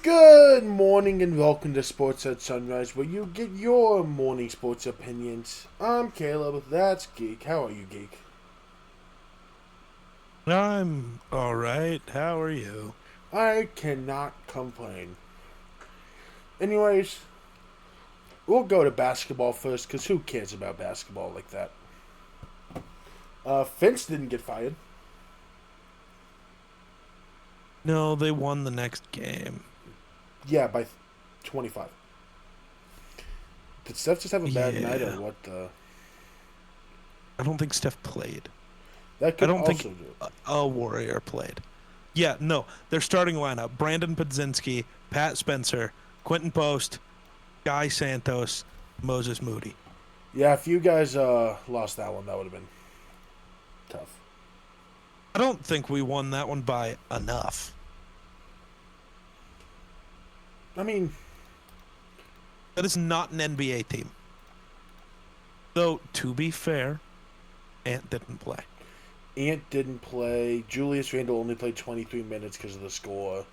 Good morning and welcome to Sports at Sunrise, where you get your morning sports opinions. I'm Caleb, that's Geek. How are you, Geek? I'm all right. How are you? I cannot complain. Anyways, we'll go to basketball first, because who cares about basketball like that? Finch didn't get fired. No, they won the next game. Yeah, by 25. Did Steph just have a bad night, or Yeah. what the... I don't think Steph played. That I could don't think also do it. a Warrior played. Yeah, no. Their starting lineup: Brandon Podzinski, Pat Spencer, Quentin Post, Guy Santos, Moses Moody. Yeah, if you guys lost that one, that would have been tough. I don't think we won that one by enough. I mean, That is not an NBA team. Though, to be fair, Ant didn't play. Ant didn't play. Julius Randle only played 23 minutes because of the score.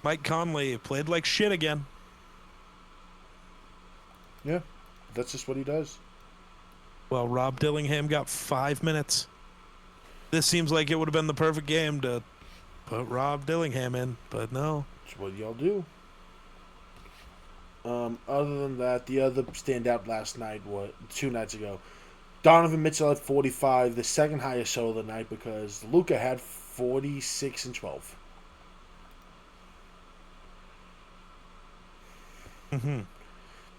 Mike Conley played like shit again. Yeah, that's just what he does. Well, Rob Dillingham got 5 minutes. This seems like it would have been the perfect game to put Rob Dillingham in, but no. That's what y'all do. Other than that, the other standout last night was 2 nights ago. Donovan Mitchell had 45, the second highest show of the night because Luca had 46 and 12. Hmm.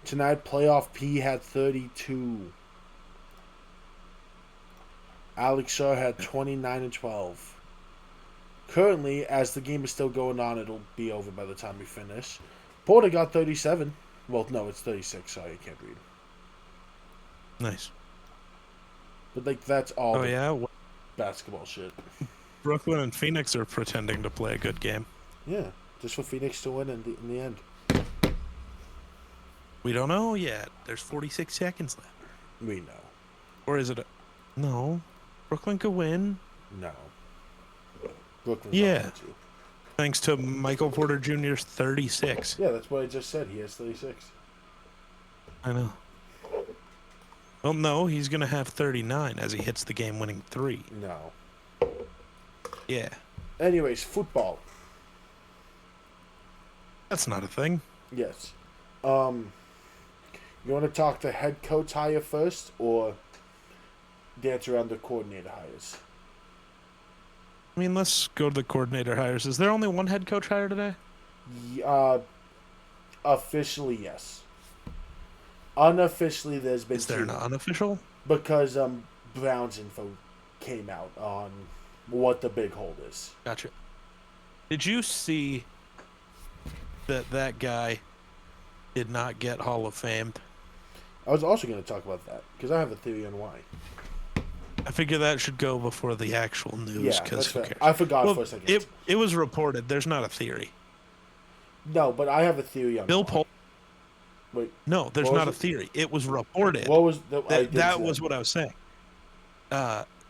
Tonight, playoff P had 32. Alex Shaw had 29 and 12. Currently, as the game is still going on, it'll be over by the time we finish. Porter got 37. Well, no, it's 36. Sorry, I can't read. Nice. But, like, that's all Oh the yeah, well, basketball shit. Brooklyn and Phoenix are pretending to play a good game. Yeah, just for Phoenix to win in the end. We don't know yet. There's 46 seconds left. We know. Or is it no? Brooklyn could win. No. Brooklyn's not Yeah, going to. thanks to Michael Porter Jr.'s 36. Yeah, that's what I just said. He has 36. I know. Well, no, he's gonna have 39 as he hits the game-winning three. No. Yeah, Anyways, football. that's not a thing. Yes. Um, you want to talk the head coach hire first, or dance around the coordinator hires? I mean, let's go to the coordinator hires. Is there only one head coach hire today? Uh, officially, yes. Unofficially, there's been Is there an two unofficial? because Brown's info came out on what the big hold is. Gotcha. Did you see that guy did not get Hall of Famed? I was also going to talk about that because I have a theory on why. I figure that should go before the actual news Yeah, because that's who fair. cares? I forgot for Well, a second. it was reported. There's not a theory. No, but I have a theory on Bill why. Pol. Wait, No, there's what was not a it? theory. It was reported. What was the? I did That see that. was what I was saying.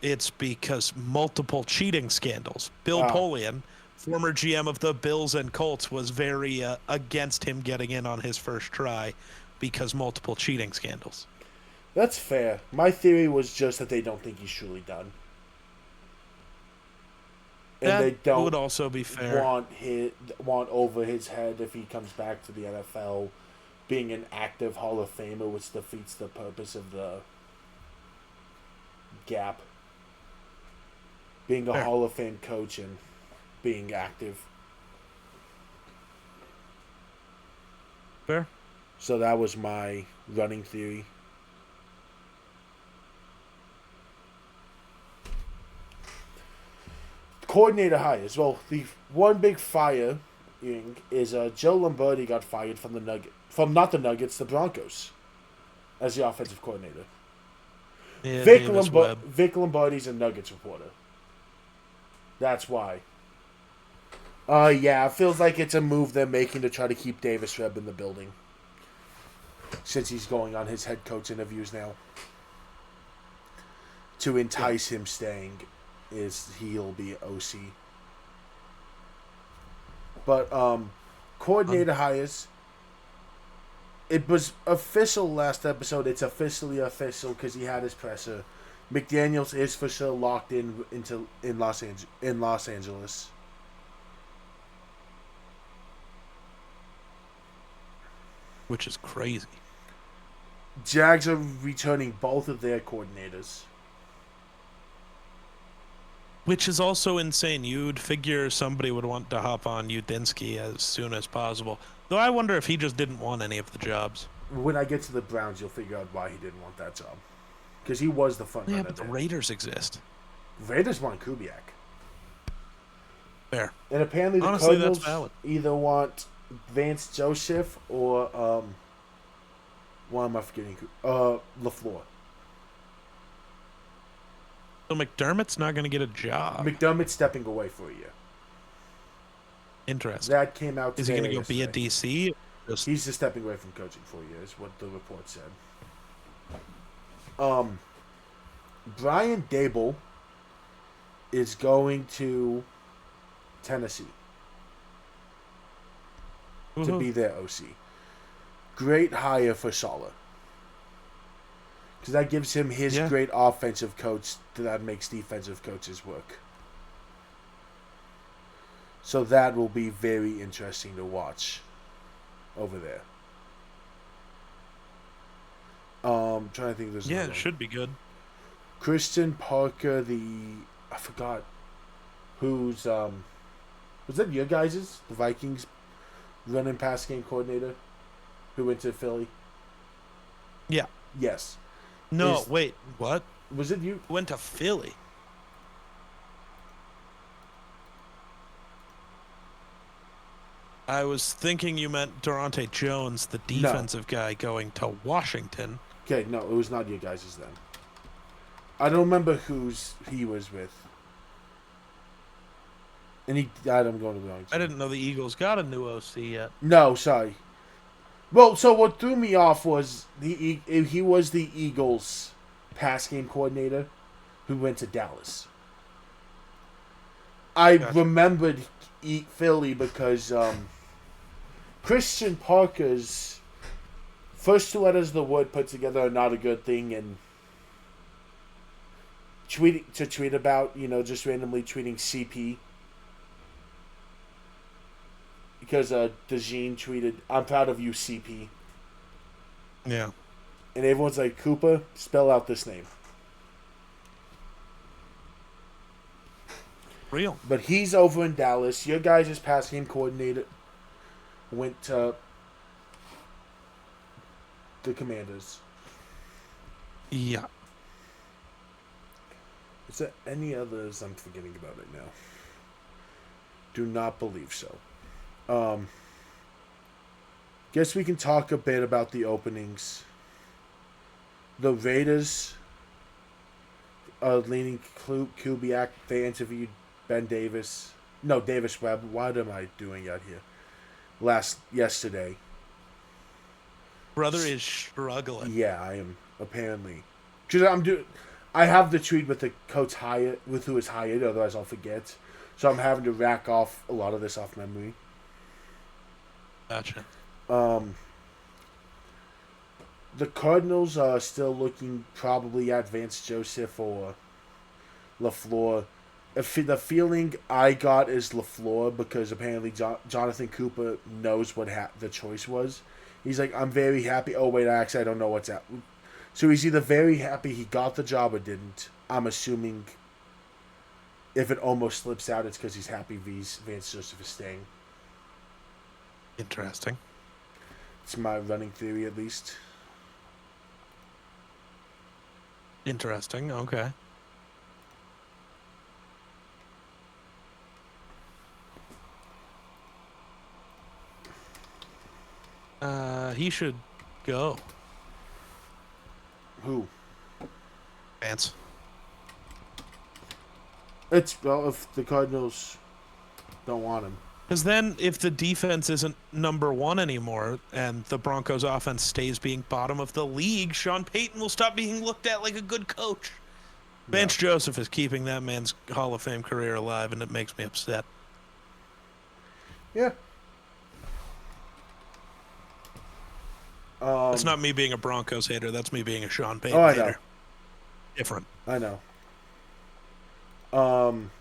It's because multiple cheating scandals. Bill Ah, Polian, former GM of the Bills and Colts, was very against him getting in on his first try because multiple cheating scandals. that's fair. My theory was just that they don't think he's truly done, and That they don't would also be fair. want over his head if he comes back to the NFL, being an active Hall of Famer, which defeats the purpose of the gap. Being a Fair. Hall of Fame coach and being active. Fair. So that was my running theory. Coordinator hires. Well, the one big fire is Joe Lombardi got fired from the not the Nuggets, the Broncos, as the offensive coordinator. Yeah, Davis Webb. Vic Lombardi's a Nuggets reporter. That's why. Yeah, it feels like it's a move they're making to try to keep Davis Webb in the building, since he's going on his head coach interviews now. To Yeah. entice him staying, is he'll be OC. But coordinator hires. It was official last episode. It's officially official because he had his presser. McDaniels is for sure locked in Los Angeles. Which is crazy. Jags are returning both of their coordinators. Which is also insane. You'd figure somebody would want to hop on Udinsky as soon as possible. Though I wonder if he just didn't want any of the jobs. When I get to the Browns, you'll figure out why he didn't want that job. Because he was the front Yeah, runner but the there. Raiders exist. Raiders want Kubiak. Fair. And apparently the Honestly, that's Cardinals valid. either want Vance Joseph or why am I forgetting? LaFleur. So McDermott's not going to get a job. McDermott's stepping away for a year. Interesting. That came out Is today. he going to go be a DC? He's just stepping away from coaching for a year, is what the report said. Brian Daboll is going to Tennessee to be their OC. Great hire for Saleh. Because that gives him his great offensive coach that makes defensive coaches work. So that will be very interesting to watch over there. Trying to think of this. Yeah, it should be good. Christian Parker, I forgot who's was that your guys's the Vikings running pass game coordinator who went to Philly? Yeah. Yes. No, wait, what? Was it you? Went to Philly. I was thinking you meant Durante Jones, the defensive guy, going to Washington. Okay, no, it was not your guys's then. I don't remember who's he was with. And he died. I'm going to the wrong team. I didn't know the Eagles got a new OC yet. No, sorry. Well, so what threw me off was he was the Eagles pass game coordinator who went to Dallas. I remembered Philly because Christian Parker's first two letters of the word put together are not a good thing, and tweet about, just randomly tweeting CP. Because DeJean tweeted, "I'm proud of you, CP." Yeah. And everyone's like, "Koopa, spell out this name." Real. But he's over in Dallas. Your guys' pass game coordinator went to the Commanders. Yeah. Is there any others I'm forgetting about right now? Do not believe so. Guess we can talk a bit about the openings. The Raiders are leaning Kubiak. They interviewed Ben Davis. No, Davis Webb. What am I doing out here? Yesterday. Brother is struggling. Yeah, I am apparently. Because I have the tweet with the coach hired, with who is hired. Otherwise, I'll forget. So I'm having to rack off a lot of this off memory. Gotcha. The Cardinals are still looking probably at Vance Joseph or LaFleur. The feeling I got is LaFleur because apparently Jonathan Cooper knows what the choice was. He's like, I'm very happy. Oh, wait, I don't know what's at. So he's either very happy he got the job or didn't. I'm assuming if it almost slips out, it's because he's happy Vance Joseph is staying. Interesting. It's my running theory, at least. Interesting. Okay. He should go. Who? Vance. If the Cardinals don't want him. Because then, if the defense isn't number one anymore, and the Broncos' offense stays being bottom of the league, Sean Payton will stop being looked at like a good coach. No. Vance Joseph is keeping that man's Hall of Fame career alive, and it makes me upset. Yeah. That's not me being a Broncos hater. That's me being a Sean Oh, Payton I know. hater. Different. I know. Um,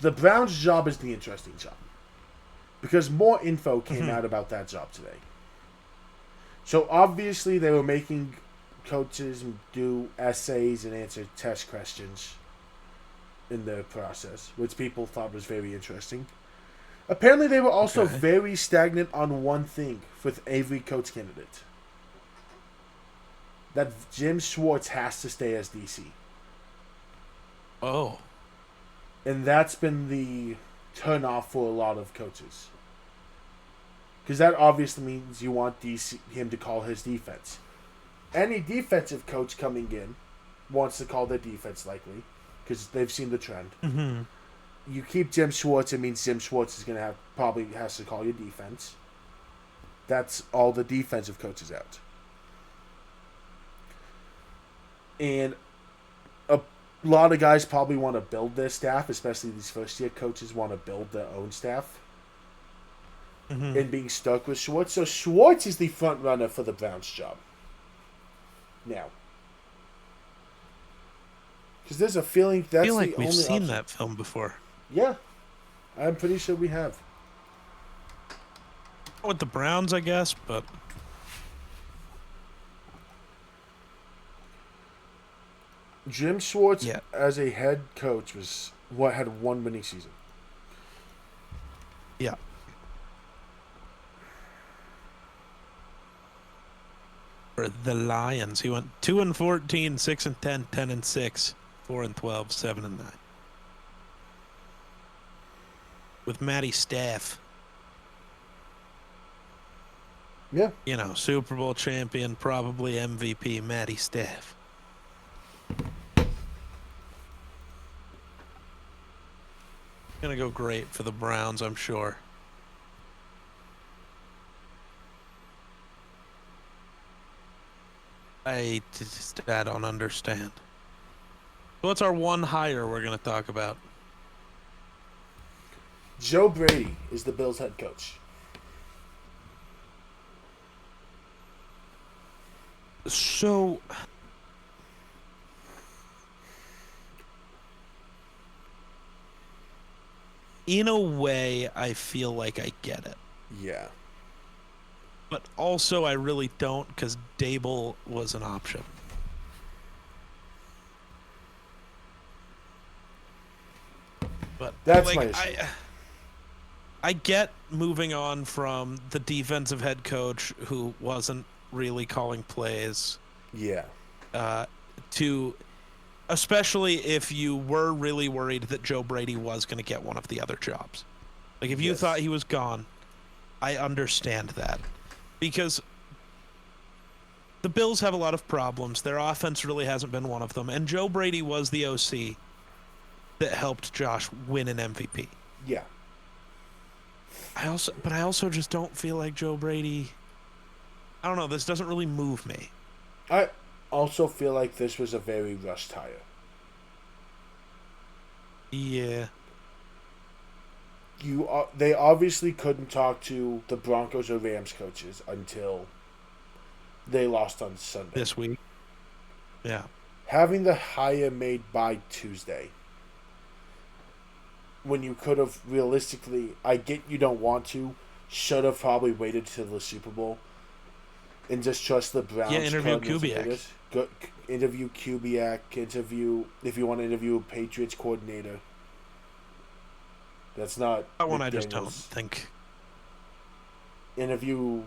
the Browns' job is the interesting job because more info came Hmm. out about that job today. So obviously they were making coaches do essays and answer test questions in the process, which people thought was very interesting. Apparently, they were also Okay. very stagnant on one thing with every coach candidate. That Jim Schwartz has to stay as DC. Oh. And that's been the turnoff for a lot of coaches. Because that obviously means you want him to call his defense. Any defensive coach coming in wants to call their defense likely, because they've seen the trend. Hmm. You keep Jim Schwartz, it means Jim Schwartz is going to probably has to call your defense. That's all the defensive coaches out. And a lot of guys probably want to build their staff, especially these first year coaches want to build their own staff. Hmm. And being stuck with Schwartz. So Schwartz is the front runner for the Browns job. Now. Because there's a feeling I that's feel the like we've only seen option. that film before. Yeah. I'm pretty sure we have. With the Browns, I guess, but Jim Schwartz yeah. as a head coach was what had one winning season. Yeah. For the Lions, he went 2-14, 6-10, 10-6, 4-12, 7-9. With Matty Staff, Yeah. you know, Super Bowl champion, probably MVP, Matty Staff. Gonna go great for the Browns, I'm sure. I don't understand. What's our one hire we're gonna talk about? Joe Brady is the Bills head coach. So, in a way, I feel like I get it. Yeah. But also, I really don't because Daboll was an option. But That's my like issue. I get moving on from the defensive head coach who wasn't really calling plays Yeah. uh, to especially if you were really worried that Joe Brady was going to get one of the other jobs. Like if you thought Yes. he was gone, I understand that because the Bills have a lot of problems. Their offense really hasn't been one of them, and Joe Brady was the OC that helped Josh win an MVP. Yeah. I also just don't feel like Joe Brady. I don't know. This doesn't really move me. I also feel like this was a very rushed hire. Yeah. They obviously couldn't talk to the Broncos or Rams coaches until they lost on Sunday. This week. Yeah. Having the hire made by Tuesday, when you could have realistically, I get you don't want to, should have probably waited till the Super Bowl and just trust the Browns. Yeah, interview Cardinals, and Kubiak. Raiders. Go, interview Kubiak. Interview if you want to interview a Patriots coordinator. That's not That one I just McDaniels. don't think. Interview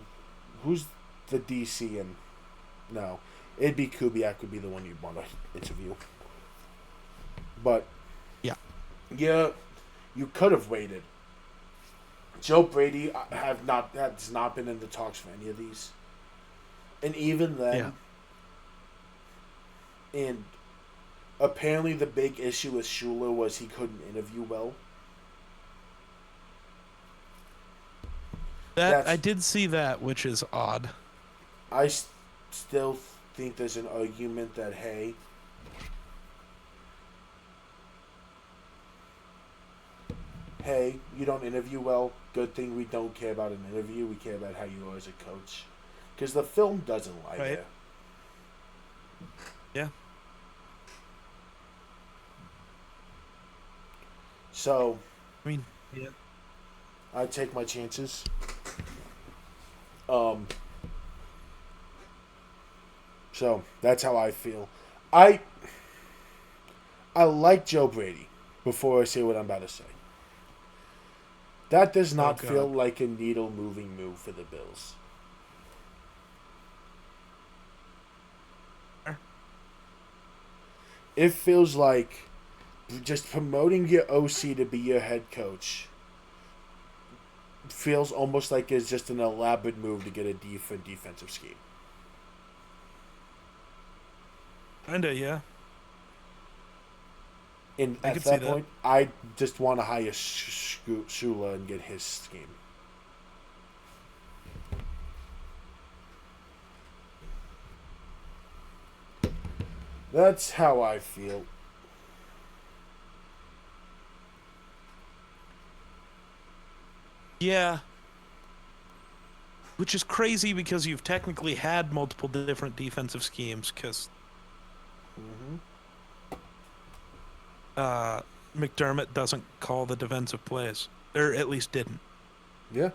who's the DC and no, it'd be Kubiak would be the one you'd want to interview. But Yeah. yeah, you could have waited. Joe Brady has not been in the talks for any of these, and even then, and apparently the big issue with Schuler was he couldn't interview well. I did see that, which is odd. I still think there's an argument that hey, hey, you don't interview well. Good thing we don't care about an interview. We care about how you are as a coach. Because the film doesn't lie Right. there. Yeah. So, I mean, yeah. I take my chances. Um, so, that's how I feel. I I like Joe Brady, before I say what I'm about to say. That does Oh not feel God. like a needle moving move for the Bills. It feels like just promoting your OC to be your head coach feels almost like it's just an elaborate move to get a different defensive scheme. Kinda, yeah. And I at could see that that. point, I just want to hire Shula and get his scheme. That's how I feel. Yeah. Which is crazy because you've technically had multiple different defensive schemes because Hmm. uh, McDermott doesn't call the defensive plays, or at least didn't. Yeah.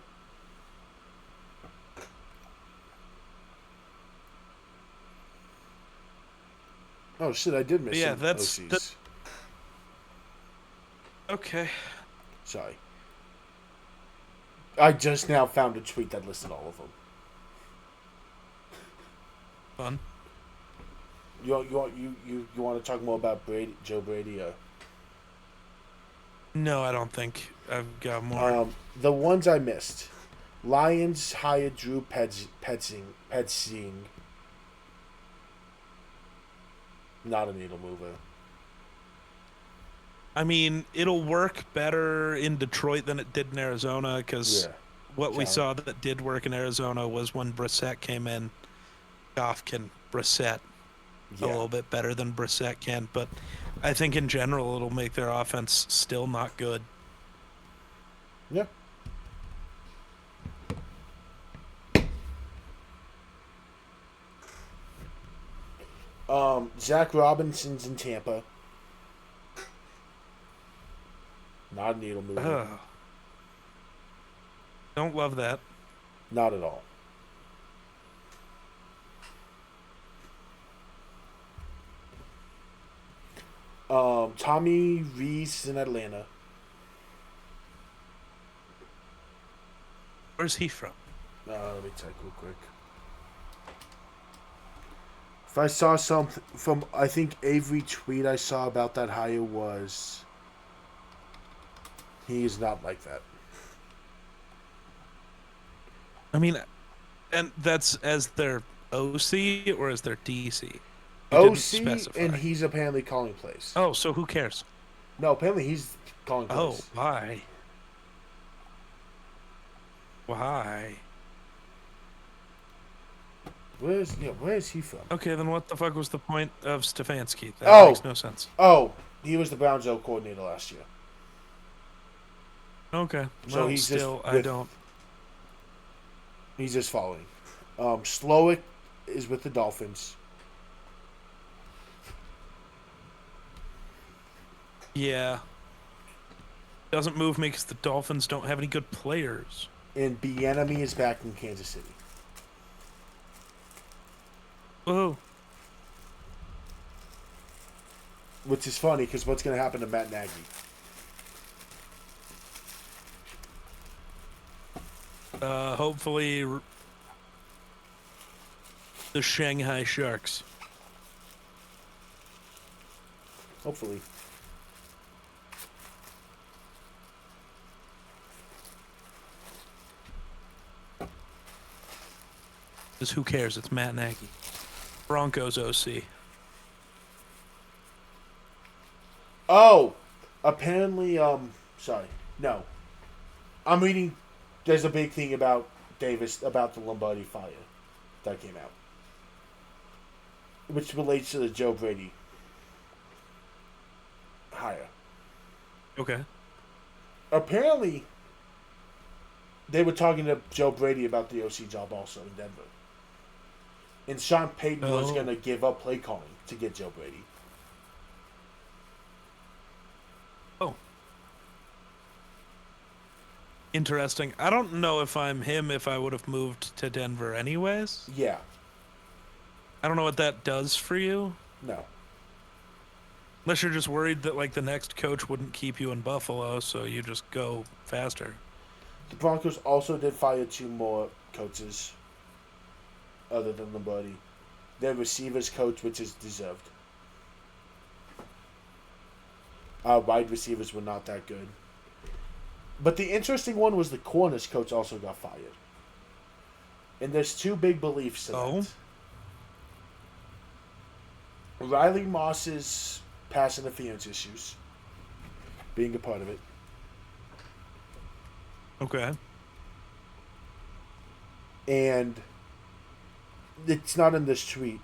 Oh shit! I did But miss yeah, some that's that. OCs. Okay. Sorry. I just now found a tweet that listed all of them. Fun. You want to talk more about Brady, Joe Brady? No, I don't think I've got more. The ones I missed. Lions hired Drew Petzing. Not a needle mover. I mean, it'll work better in Detroit than it did in Arizona because Yeah. what we Challenge. saw that did work in Arizona was when Brissett came in. Goff can Brissett a Yeah. little bit better than Brissett can, but I think in general it'll make their offense still not good. Yeah. Zach Robinson's in Tampa. Not a needle mover. Ugh, don't love that. Not at all. Tommy Reese in Atlanta. Where's he from? Let me check real quick. If I saw something from, I think every tweet I saw about that hire was he is not like that. I mean, and that's as their OC or as their DC? He didn't OC, and specify. he's apparently calling plays. Oh, so who cares? No, apparently he's calling Oh, plays. why? Why? Where is he from? Okay, then what the fuck was the point of Stefanski? That Oh, makes no sense. oh, he was the Browns O coordinator last year. Okay, So well, still, I don't. he's just following. Slowick is with the Dolphins. Yeah, doesn't move me because the Dolphins don't have any good players. And Bieniemy is back in Kansas City. Whoa. Which is funny because what's going to happen to Matt Nagy? Hopefully, the Shanghai Sharks. Hopefully. Because who cares? It's Matt Nagy. Broncos OC. Oh, apparently, sorry, no. I'm reading. There's a big thing about Davis about the Lombardi fire that came out, which relates to the Joe Brady hire. Okay. apparently they were talking to Joe Brady about the OC job also in Denver. And Sean Payton was going Oh. to give up play calling to get Joe Brady. Oh. Interesting. I don't know if I'm him if I would have moved to Denver anyways. Yeah. I don't know what that does for you. No. Unless you're just worried that like the next coach wouldn't keep you in Buffalo, so you just go faster. The Broncos also did fire 2 more coaches other than Lombardi. Their receivers coach, which is deserved. Our wide receivers were not that good. But the interesting one was the corners coach also got fired. And there's 2 big beliefs in Oh. that. Riley Moss's pass interference issues, being a part of it. Okay. And it's not in this tweet.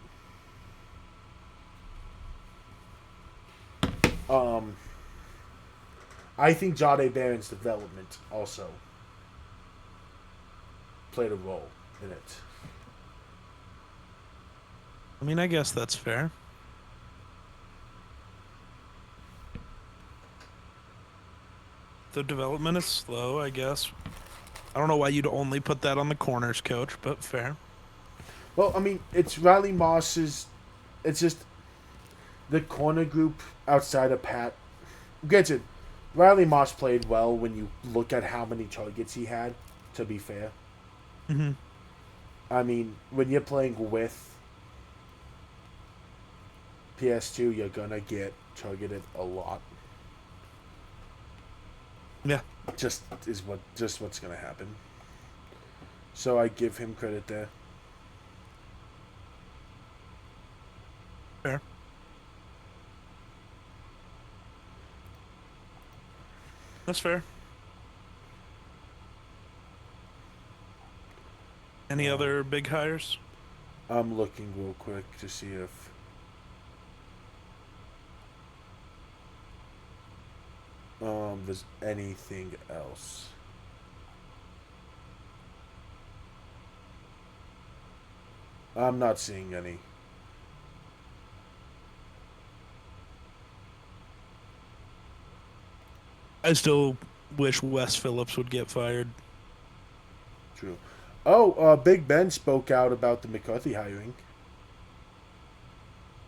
I think Jahdae Barron's development also played a role in it. I mean, I guess that's fair. The development is slow, I guess. I don't know why you'd only put that on the corners coach, but fair. Well, I mean, it's Riley Moss's. It's just the corner group outside of Pat. Granted, Riley Moss played well when you look at how many targets he had, to be fair. Mm-hmm. I mean, when you're playing with PS2, you're going to get targeted a lot. Yeah. Just what's going to happen. So I give him credit there. Fair. That's fair. Any other big hires? I'm looking real quick to see if there's anything else. I'm not seeing any. I still wish Wes Phillips would get fired. True. Oh, Big Ben spoke out about the McCarthy hiring.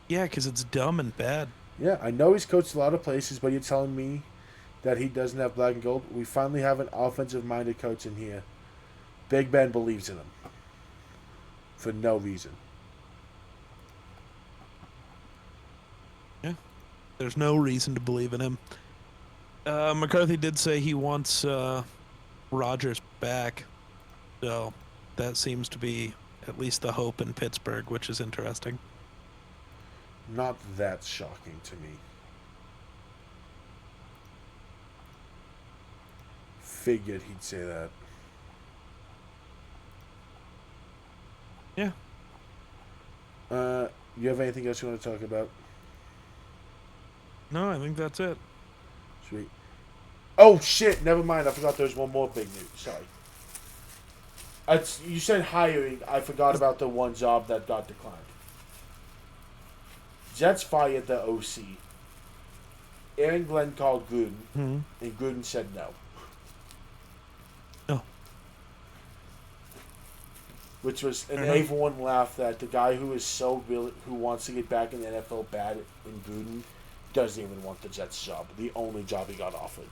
Yeah, because it's dumb and bad. Yeah, I know he's coached a lot of places, but you're telling me that he doesn't have black and gold? We finally have an offensive-minded coach in here. Big Ben believes in him. For no reason. Yeah. There's no reason to believe in him. McCarthy did say he wants Rodgers back. So that seems to be at least the hope in Pittsburgh, which is interesting. Not that shocking to me. Figured he'd say that. Yeah. You have anything else you want to talk about? No, I think that's it. Sweet. Oh shit! Never mind. I forgot there's one more big news. Sorry. You said hiring. I forgot about the one job that got declined. Jets fired the OC. Aaron Glenn called Gruden, Mm-hmm. and Gruden said no. No. Which was, and Fair enough. everyone laughed that the guy who is so really, who wants to get back in the NFL bad in Gruden doesn't even want the Jets job. The only job he got offered.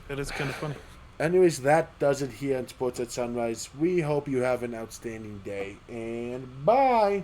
That is kind of funny. Anyways, that does it here on Sports at Sunrise. We hope you have an outstanding day, and bye!